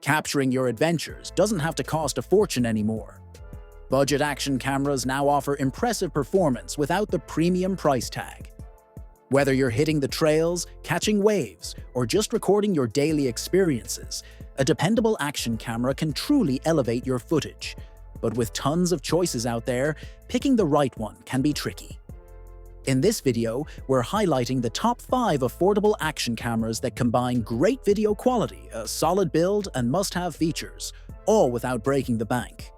Capturing your adventures doesn't have to cost a fortune anymore. Budget action cameras now offer impressive performance without the premium price tag. Whether you're hitting the trails, catching waves, or just recording your daily experiences, a dependable action camera can truly elevate your footage. But with tons of choices out there, picking the right one can be tricky. In this video, we're highlighting the top 5 affordable action cameras that combine great video quality, a solid build, and must-have features, all without breaking the bank.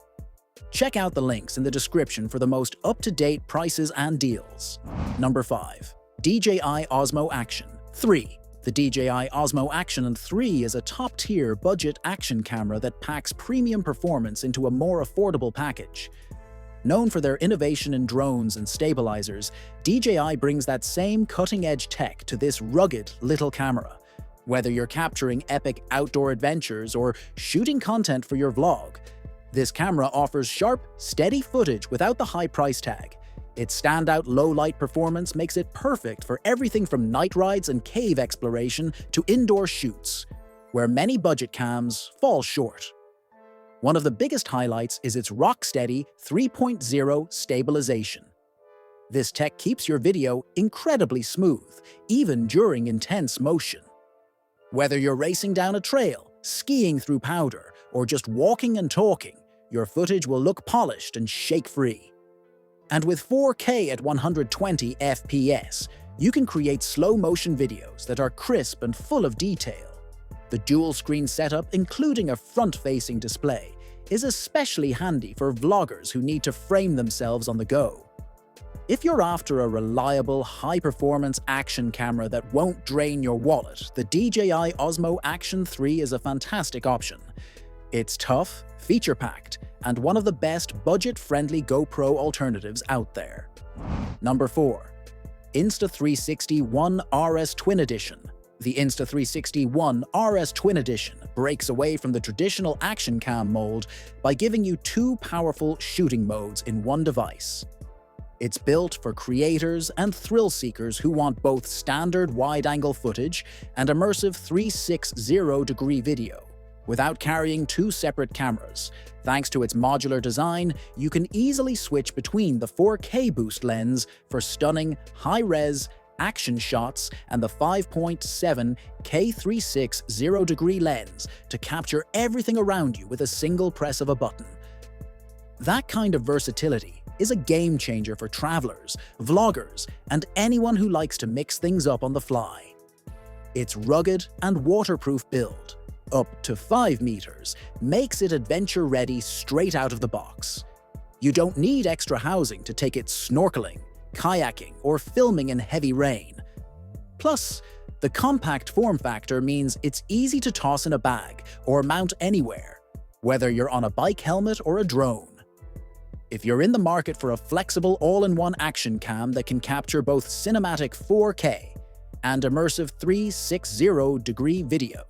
Check out the links in the description for the most up-to-date prices and deals. Number 5. DJI Osmo Action 3. The DJI Osmo Action 3 is a top-tier budget action camera that packs premium performance into a more affordable package. Known for their innovation in drones and stabilizers, DJI brings that same cutting-edge tech to this rugged little camera. Whether you're capturing epic outdoor adventures or shooting content for your vlog, this camera offers sharp, steady footage without the high price tag. Its standout low-light performance makes it perfect for everything from night rides and cave exploration to indoor shoots, where many budget cams fall short. One of the biggest highlights is its rock-steady 3.0 stabilization. This tech keeps your video incredibly smooth, even during intense motion. Whether you're racing down a trail, skiing through powder, or just walking and talking, your footage will look polished and shake-free. And with 4K at 120 FPS, you can create slow-motion videos that are crisp and full of detail. The dual-screen setup, including a front-facing display, is especially handy for vloggers who need to frame themselves on the go. If you're after a reliable, high-performance action camera that won't drain your wallet, the DJI Osmo Action 3 is a fantastic option. It's tough, feature-packed, and one of the best budget-friendly GoPro alternatives out there. Number 4. Insta360 ONE RS Twin Edition. The Insta360 ONE RS Twin Edition breaks away from the traditional action cam mold by giving you 2 powerful shooting modes in one device. It's built for creators and thrill-seekers who want both standard wide-angle footage and immersive 360-degree video, without carrying 2 separate cameras. Thanks to its modular design, you can easily switch between the 4K boost lens for stunning, high-res action shots and the 5.7 K360-degree lens to capture everything around you with a single press of a button. That kind of versatility is a game-changer for travelers, vloggers, and anyone who likes to mix things up on the fly. Its rugged and waterproof build, up to 5 meters, makes it adventure-ready straight out of the box. You don't need extra housing to take it snorkeling, kayaking, or filming in heavy rain. Plus, the compact form factor means it's easy to toss in a bag or mount anywhere, whether you're on a bike helmet or a drone. If you're in the market for a flexible all-in-one action cam that can capture both cinematic 4K and immersive 360-degree video,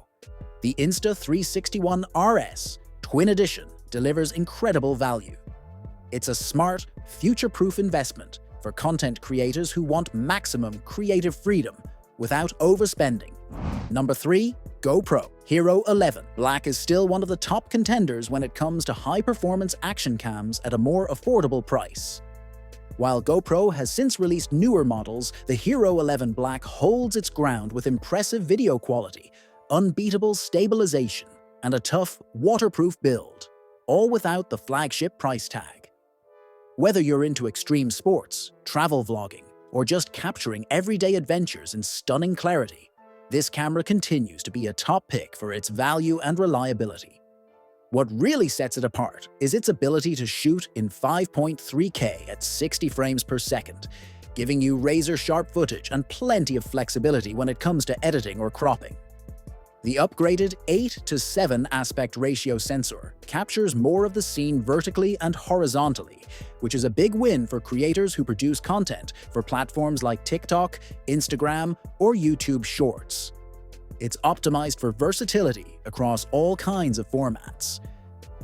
the Insta360 ONE RS Twin Edition delivers incredible value. It's a smart, future-proof investment for content creators who want maximum creative freedom without overspending. Number 3. GoPro Hero 11 Black is still one of the top contenders when it comes to high-performance action cams at a more affordable price. While GoPro has since released newer models, the Hero 11 Black holds its ground with impressive video quality, unbeatable stabilization, and a tough, waterproof build, all without the flagship price tag. Whether you're into extreme sports, travel vlogging, or just capturing everyday adventures in stunning clarity, this camera continues to be a top pick for its value and reliability. What really sets it apart is its ability to shoot in 5.3K at 60 frames per second, giving you razor-sharp footage and plenty of flexibility when it comes to editing or cropping. The upgraded 8:7 aspect ratio sensor captures more of the scene vertically and horizontally, which is a big win for creators who produce content for platforms like TikTok, Instagram, or YouTube Shorts. It's optimized for versatility across all kinds of formats.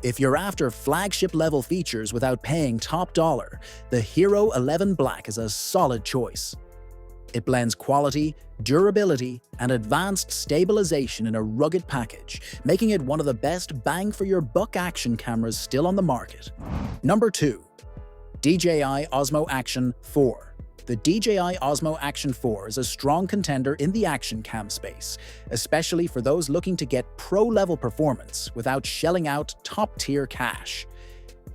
If you're after flagship-level features without paying top dollar, the Hero 11 Black is a solid choice. It blends quality, durability, and advanced stabilization in a rugged package, making it one of the best bang-for-your-buck action cameras still on the market. Number 2. DJI Osmo Action 4. The DJI Osmo Action 4 is a strong contender in the action cam space, especially for those looking to get pro-level performance without shelling out top-tier cash.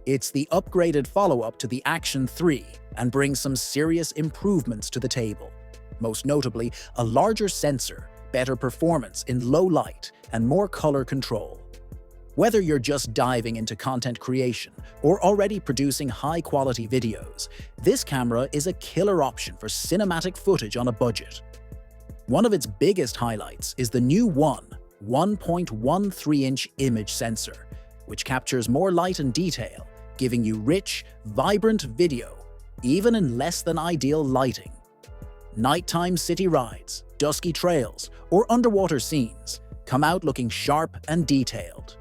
It's the upgraded follow-up to the Action 3 and brings some serious improvements to the table. Most notably, a larger sensor, better performance in low light, and more color control. Whether you're just diving into content creation or already producing high-quality videos, this camera is a killer option for cinematic footage on a budget. One of its biggest highlights is the new 1.13-inch image sensor, which captures more light and detail, giving you rich, vibrant video, even in less than ideal lighting. Nighttime city rides, dusky trails, or underwater scenes come out looking sharp and detailed.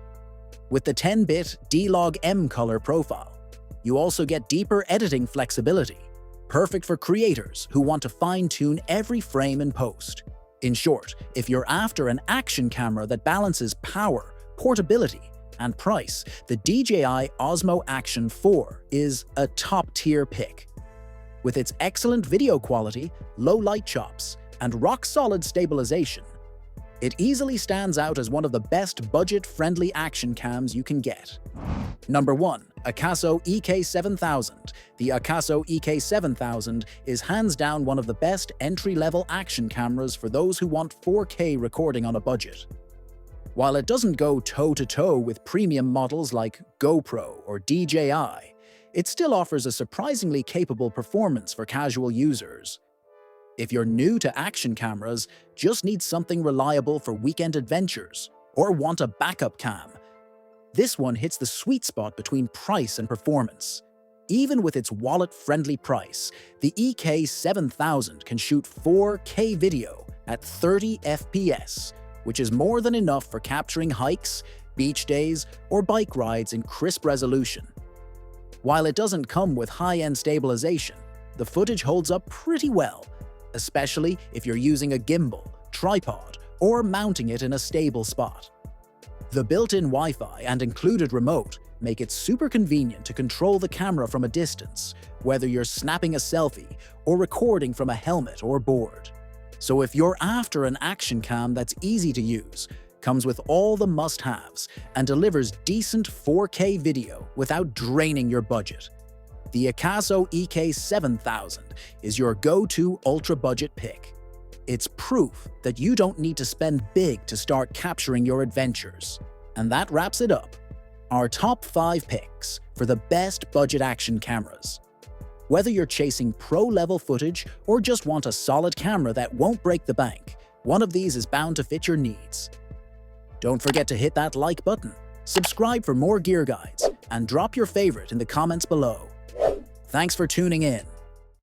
With the 10-bit D-Log-M color profile, you also get deeper editing flexibility, perfect for creators who want to fine-tune every frame in post. In short, if you're after an action camera that balances power, portability, and price, the DJI Osmo Action 4 is a top-tier pick. With its excellent video quality, low light chops, and rock-solid stabilization, it easily stands out as one of the best budget-friendly action cams you can get. Number 1. AKASO EK7000. The AKASO EK7000 is hands down one of the best entry-level action cameras for those who want 4K recording on a budget. While it doesn't go toe-to-toe with premium models like GoPro or DJI, it still offers a surprisingly capable performance for casual users. If you're new to action cameras, just need something reliable for weekend adventures, or want a backup cam, this one hits the sweet spot between price and performance. Even with its wallet-friendly price, the EK7000 can shoot 4K video at 30 FPS, which is more than enough for capturing hikes, beach days, or bike rides in crisp resolution. While it doesn't come with high-end stabilization, the footage holds up pretty well, especially if you're using a gimbal, tripod, or mounting it in a stable spot. The built-in Wi-Fi and included remote make it super convenient to control the camera from a distance, whether you're snapping a selfie or recording from a helmet or board. So if you're after an action cam that's easy to use, comes with all the must-haves, and delivers decent 4K video without draining your budget, the AKASO EK7000 is your go-to ultra-budget pick. It's proof that you don't need to spend big to start capturing your adventures. And that wraps it up. Our top 5 picks for the best budget action cameras. Whether you're chasing pro-level footage or just want a solid camera that won't break the bank, one of these is bound to fit your needs. Don't forget to hit that like button, subscribe for more gear guides, and drop your favorite in the comments below. Thanks for tuning in.